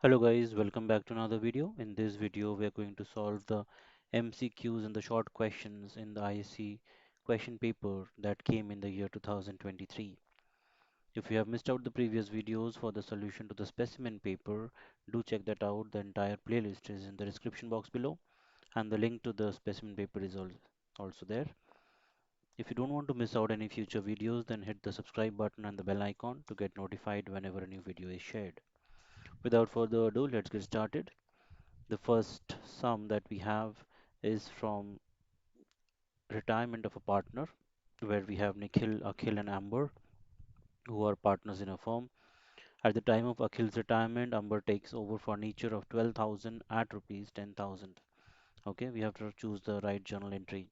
Hello guys, welcome back to another video. In this video, we are going to solve the MCQs and the short questions in the ISC question paper that came in the year 2023. If you have missed out the previous videos for the solution to the specimen paper, do check that out. The entire playlist is in the description box below, and the link to the specimen paper is also there. If you don't want to miss out any future videos, then hit the subscribe button and the bell icon to get notified whenever a new video is shared. Without further ado, let's get started. The first sum that we have is from retirement of a partner, where we have Nikhil, Akhil, and Amber, who are partners in a firm. At the time of Akhil's retirement, Amber takes over furniture of 12,000 at rupees 10,000. Okay, we have to choose the right journal entry.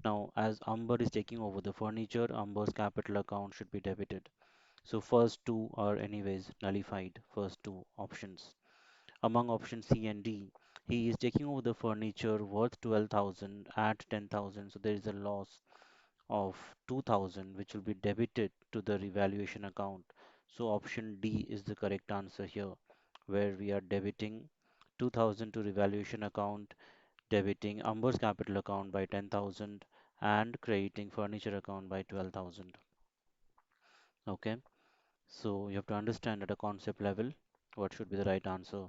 Now, as Amber is taking over the furniture, Amber's capital account should be debited. So first two are anyways nullified, first two options. Among options C and D, he is taking over the furniture worth 12,000 at 10,000. So there is a loss of 2,000 which will be debited to the revaluation account. So option D is the correct answer here, where we are debiting 2,000 to revaluation account, debiting Amber's capital account by 10,000 and crediting furniture account by 12,000. Okay, so you have to understand at a concept level what should be the right answer.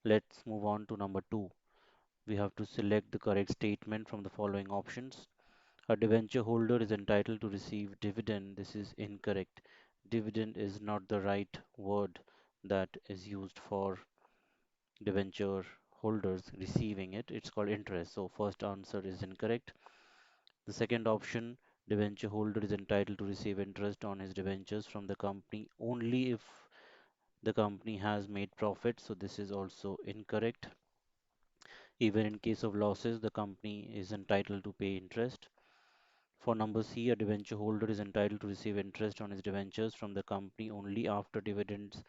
Let's move on to number 2. We have to select the correct statement from the following options. A debenture holder is entitled to receive dividend. This is incorrect. Dividend is not the right word that is used for debenture holders receiving it. It's called interest. So first answer is incorrect. The second option, debenture holder is entitled to receive interest on his debentures from the company only if the company has made profit. So this is also incorrect. Even in case of losses, the company is entitled to pay interest. For number C, a debenture holder is entitled to receive interest on his debentures from the company only after dividends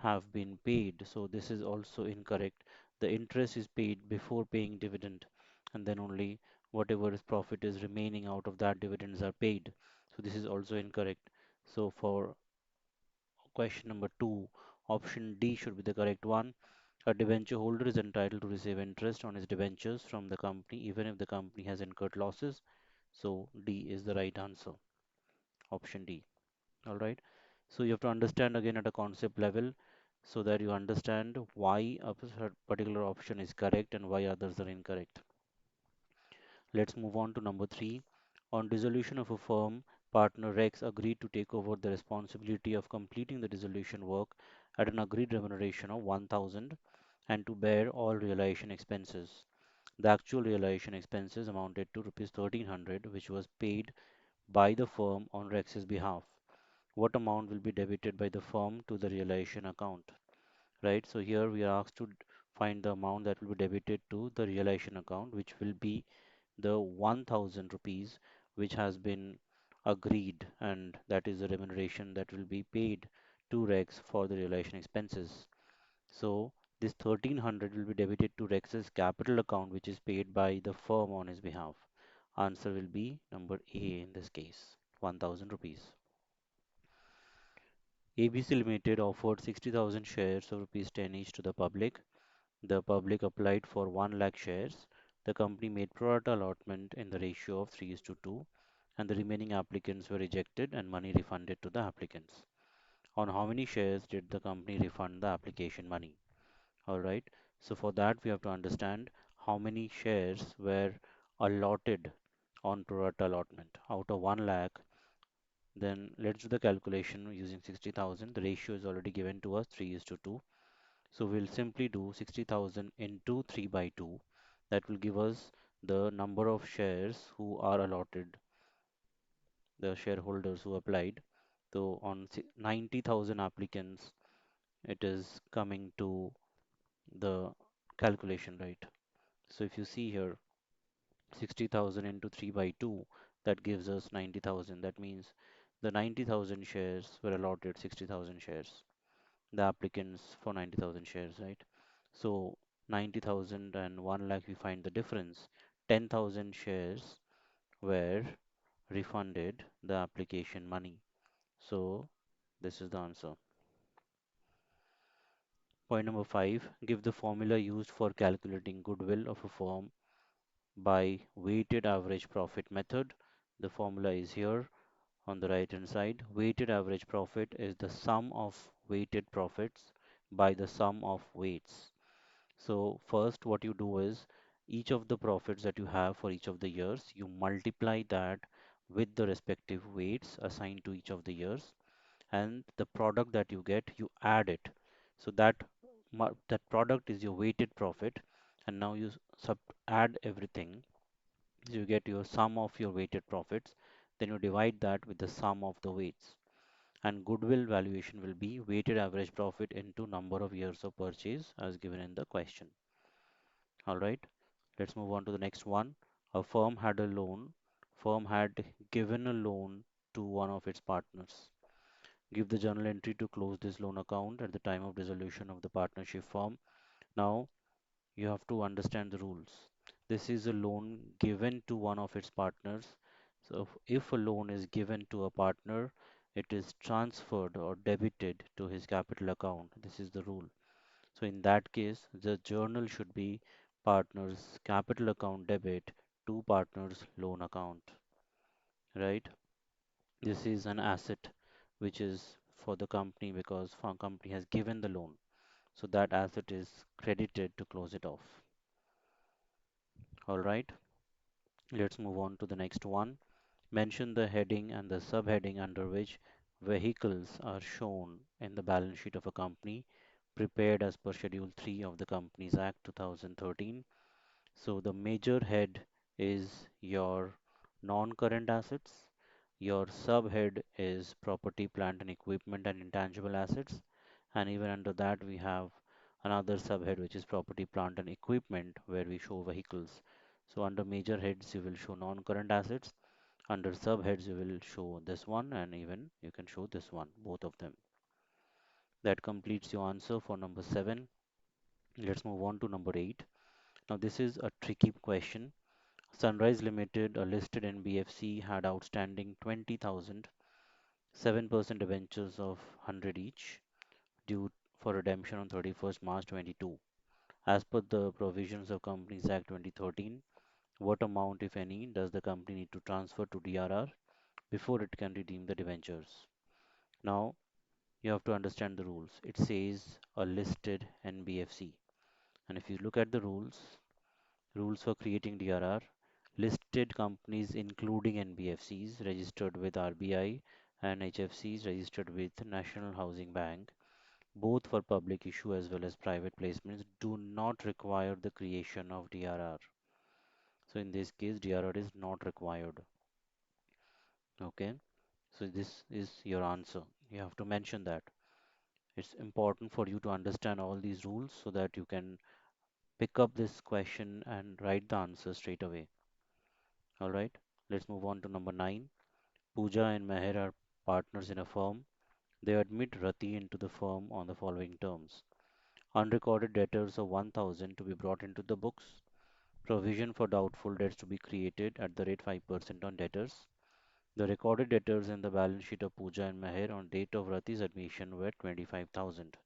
have been paid. So this is also incorrect. The interest is paid before paying dividend, and then only whatever is profit is remaining out of that dividends are paid. So this is also incorrect. So for question number 2, option D should be the correct one. A debenture holder is entitled to receive interest on his debentures from the company even if the company has incurred losses. So D is the right answer. Option D. All right. So you have to understand again at a concept level so that you understand why a particular option is correct and why others are incorrect. Let's move on to number 3. On dissolution of a firm, partner Rex agreed to take over the responsibility of completing the dissolution work at an agreed remuneration of 1,000 and to bear all realization expenses. The actual realization expenses amounted to rupees 1,300, which was paid by the firm on Rex's behalf. What amount will be debited by the firm to the realization account? Right. So here we are asked to find the amount that will be debited to the realization account, which will be the 1,000 rupees, which has been agreed, and that is the remuneration that will be paid to Rex for the realization expenses. So this 1,300 will be debited to Rex's capital account, which is paid by the firm on his behalf. Answer will be number A in this case, 1,000 rupees. ABC Limited offered 60,000 shares of rupees 10 each to the public. The public applied for 1 lakh shares. The company made pro rata allotment in the ratio of 3:2, and the remaining applicants were rejected and money refunded to the applicants. On how many shares did the company refund the application money? All right. So for that, we have to understand how many shares were allotted on pro rata allotment. Out of 1 lakh, then let's do the calculation using 60,000. The ratio is already given to us 3:2. So we'll simply do 60,000 into 3 by 2. That will give us the number of shares who are allotted, the shareholders who applied. So on 90,000 applicants, it is coming to the calculation, right? So if you see here, 60,000 into 3 by 2, that gives us 90,000. That means the 90,000 shares were allotted 60,000 shares. The applicants for 90,000 shares, right? So 90,000 and 1 lakh, we find the difference. 10,000 shares were refunded the application money. So this is the answer. Point number 5, give the formula used for calculating goodwill of a firm by weighted average profit method. The formula is here on the right hand side. Weighted average profit is the sum of weighted profits by the sum of weights. So first what you do is each of the profits that you have for each of the years, you multiply that with the respective weights assigned to each of the years, and the product that you get, you add it. So that product is your weighted profit, and now you sub add everything. You get your sum of your weighted profits, then you divide that with the sum of the weights. And goodwill valuation will be weighted average profit into number of years of purchase as given in the question. All right, let's move on to the next one. A firm had a loan. Firm had given a loan to one of its partners. Give the journal entry to close this loan account at the time of dissolution of the partnership firm. Now, you have to understand the rules. This is a loan given to one of its partners. So, if a loan is given to a partner, it is transferred or debited to his capital account. This is the rule. So, in that case, the journal should be partner's capital account debit to partner's loan account, right? This is an asset which is for the company because farm company has given the loan. So that asset is credited to close it off. All right, let's move on to the next one. Mention the heading and the subheading under which vehicles are shown in the balance sheet of a company prepared as per Schedule 3 of the Companies Act 2013. So the major head is your non-current assets. Your subhead is property, plant and equipment and intangible assets. And even under that we have another subhead which is property, plant and equipment where we show vehicles. So under major heads you will show non-current assets. Under subheads you will show this one and even you can show this one, both of them. That completes your answer for number 7. Let's move on to number 8. Now this is a tricky question. Sunrise Limited, a listed NBFC, had outstanding 20,000 7% debentures of 100 each due for redemption on 31st March 22. As per the provisions of Companies Act 2013, what amount, if any, does the company need to transfer to DRR before it can redeem the debentures? Now, you have to understand the rules. It says a listed NBFC. And if you look at the rules for creating DRR, listed companies including NBFCs registered with RBI and HFCs registered with National Housing Bank, both for public issue as well as private placements, do not require the creation of DRR. So in this case, DRR is not required. Okay, so this is your answer. You have to mention that. It's important for you to understand all these rules so that you can pick up this question and write the answer straight away. All right, let's move on to number 9. Pooja and Meher are partners in a firm. They admit Rati into the firm on the following terms: unrecorded debtors of 1,000 to be brought into the books, provision for doubtful debts to be created at the rate 5% on debtors. The recorded debtors in the balance sheet of Pooja and Meher on date of Rati's admission were 25,000.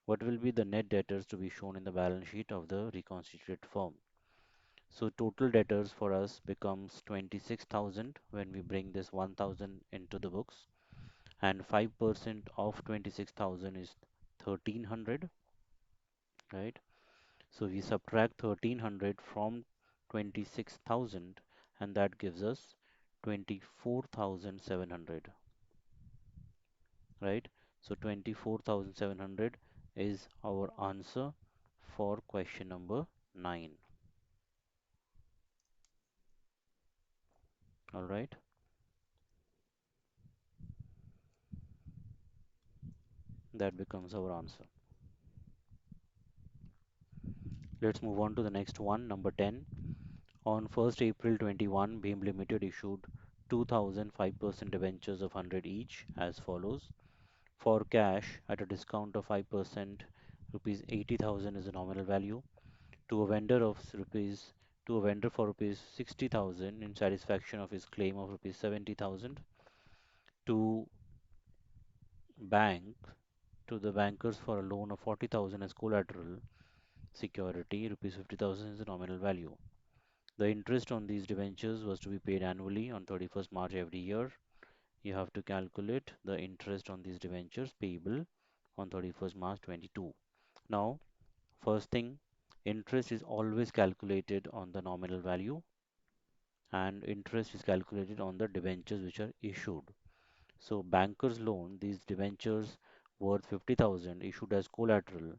What will be the net debtors to be shown in the balance sheet of the reconstituted firm? So total debtors for us becomes 26,000 when we bring this 1,000 into the books, and 5% of 26,000 is 1,300, right? So we subtract 1,300 from 26,000 and that gives us 24,700, right? So 24,700 is our answer for question number 9. All right, that becomes our answer. Let's move on to the next one, number 10. On 1st April 21, Beam Limited issued 2,005% debentures of 100 each as follows. For cash at a discount of 5%, rupees 80,000 is the nominal value. To a vendor of rupees to a vendor for rupees 60,000 in satisfaction of his claim of rupees 70,000. To bank to the bankers for a loan of 40,000 as collateral security, rupees 50,000 is the nominal value. The interest on these debentures was to be paid annually on 31st March every year. You have to calculate the interest on these debentures payable on 31st March 22. Now, first thing, interest is always calculated on the nominal value and interest is calculated on the debentures which are issued. So bankers loan, these debentures worth 50,000 issued as collateral.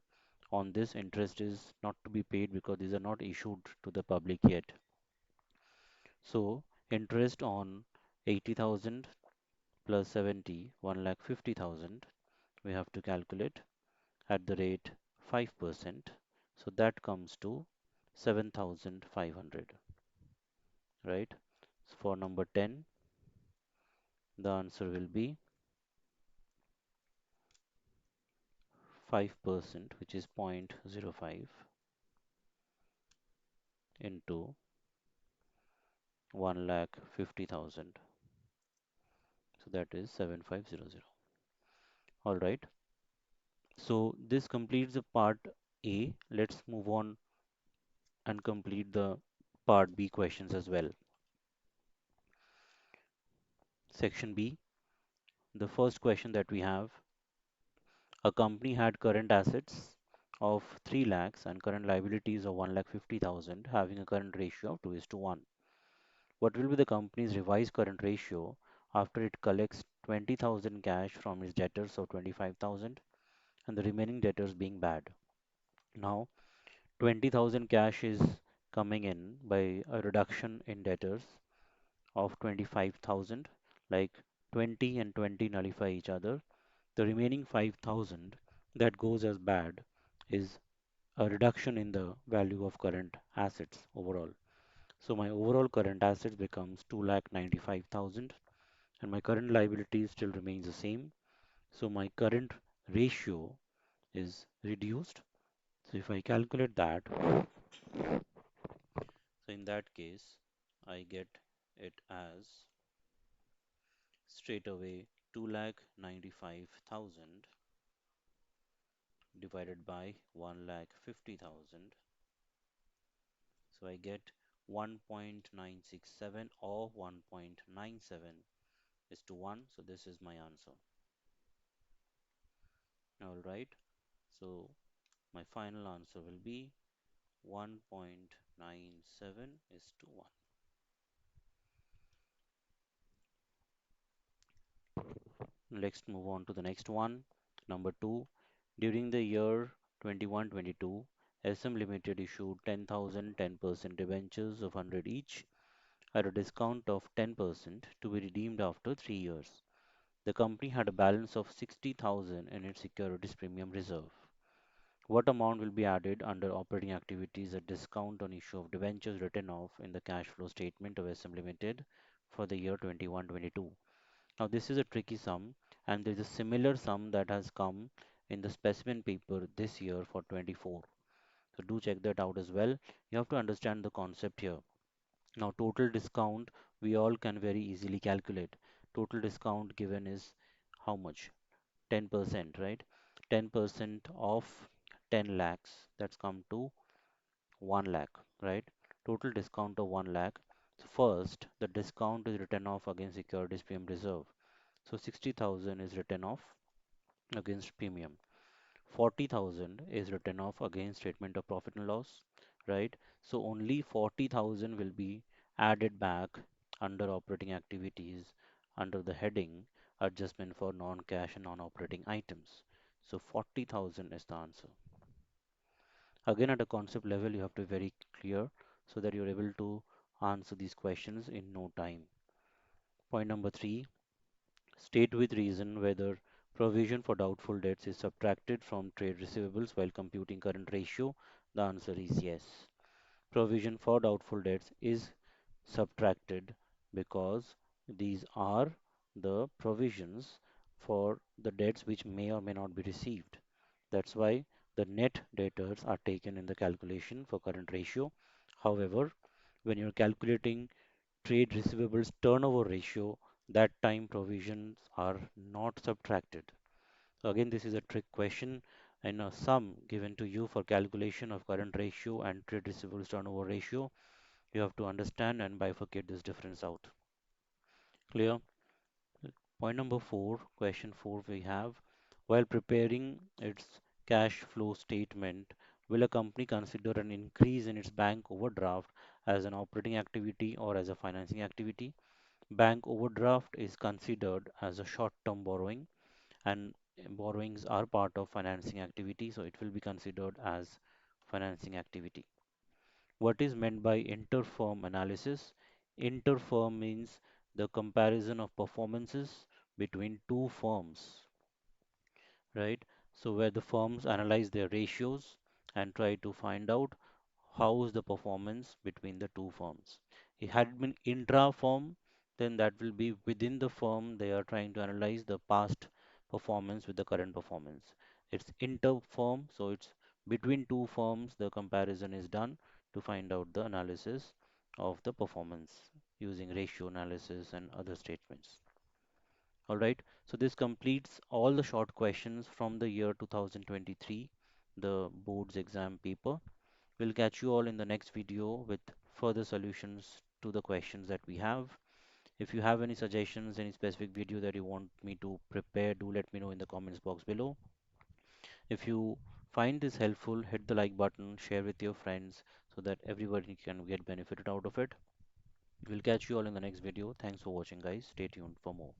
On this interest is not to be paid because these are not issued to the public yet. So interest on 80,000 plus 70, 1,50,000, we have to calculate at the rate 5%. So that comes to 7,500, right? So for number 10, the answer will be 5%, which is 0.05 into 1,50,000. So that is 7,500. All right. So this completes the part A. Let's move on and complete the part B questions as well. Section B, the first question that we have, a company had current assets of 3 lakhs and current liabilities of 1,50,000 having a current ratio of 2:1. What will be the company's revised current ratio after it collects 20,000 cash from its debtors of 25,000 and the remaining debtors being bad? Now, 20,000 cash is coming in by a reduction in debtors of 25,000, like 20 and 20 nullify each other. The remaining 5,000 that goes as bad is a reduction in the value of current assets overall. So my overall current assets becomes 2,95,000 and my current liability still remains the same. So my current ratio is reduced. So if I calculate that, so in that case, I get it as straight away 2,95,000 divided by 1,50,000. So I get 1.967 or 1.97 is to 1. So this is my answer. All right. So my final answer will be 1.97 is to 1. Let's move on to the next one. Number 2. During the year 21-22, SM Limited issued 10,000 10% debentures of 100 each at a discount of 10% to be redeemed after 3 years. The company had a balance of 60,000 in its securities premium reserve. What amount will be added under operating activities at discount on issue of debentures written off in the cash flow statement of SM Limited for the year 21-22? Now this is a tricky sum and there is a similar sum that has come in the specimen paper this year for 24. So do check that out as well. You have to understand the concept here. Now total discount we all can very easily calculate. Total discount given is how much? 10%, right? 10% of 10 lakhs, that's come to 1 lakh, right? Total discount of 1 lakh. So first, the discount is written off against securities premium reserve. So 60,000 is written off against premium. 40,000 is written off against statement of profit and loss, right? So only 40,000 will be added back under operating activities under the heading adjustment for non-cash and non-operating items. So 40,000 is the answer. Again, at a concept level, you have to be very clear so that you're able to answer these questions in no time. Point number 3, state with reason whether provision for doubtful debts is subtracted from trade receivables while computing current ratio. The answer is yes. Provision for doubtful debts is subtracted because these are the provisions for the debts which may or may not be received. That's why the net debtors are taken in the calculation for current ratio. However, when you're calculating trade receivables turnover ratio, that time provisions are not subtracted. So again, this is a trick question and a sum given to you for calculation of current ratio and trade receivables turnover ratio. You have to understand and bifurcate this difference out. Clear? Point number four, question four we have, while preparing its cash flow statement, will a company consider an increase in its bank overdraft as an operating activity or as a financing activity? Bank overdraft is considered as a short-term borrowing, and borrowings are part of financing activity, so it will be considered as financing activity. What is meant by inter-firm analysis? Inter-firm means the comparison of performances between two firms, right? So where the firms analyze their ratios and try to find out how is the performance between the two firms. It had been intra-firm, then that will be within the firm. They are trying to analyze the past performance with the current performance. It's inter-firm, so it's between two firms. The comparison is done to find out the analysis of the performance using ratio analysis and other statements. All right, so this completes all the short questions from the year 2023, the board's exam paper. We'll catch you all in the next video with further solutions to the questions that we have. If you have any suggestions, any specific video that you want me to prepare, do let me know in the comments box below. If you find this helpful, hit the like button, share with your friends so that everybody can get benefited out of it. We'll catch you all in the next video. Thanks for watching, guys. Stay tuned for more.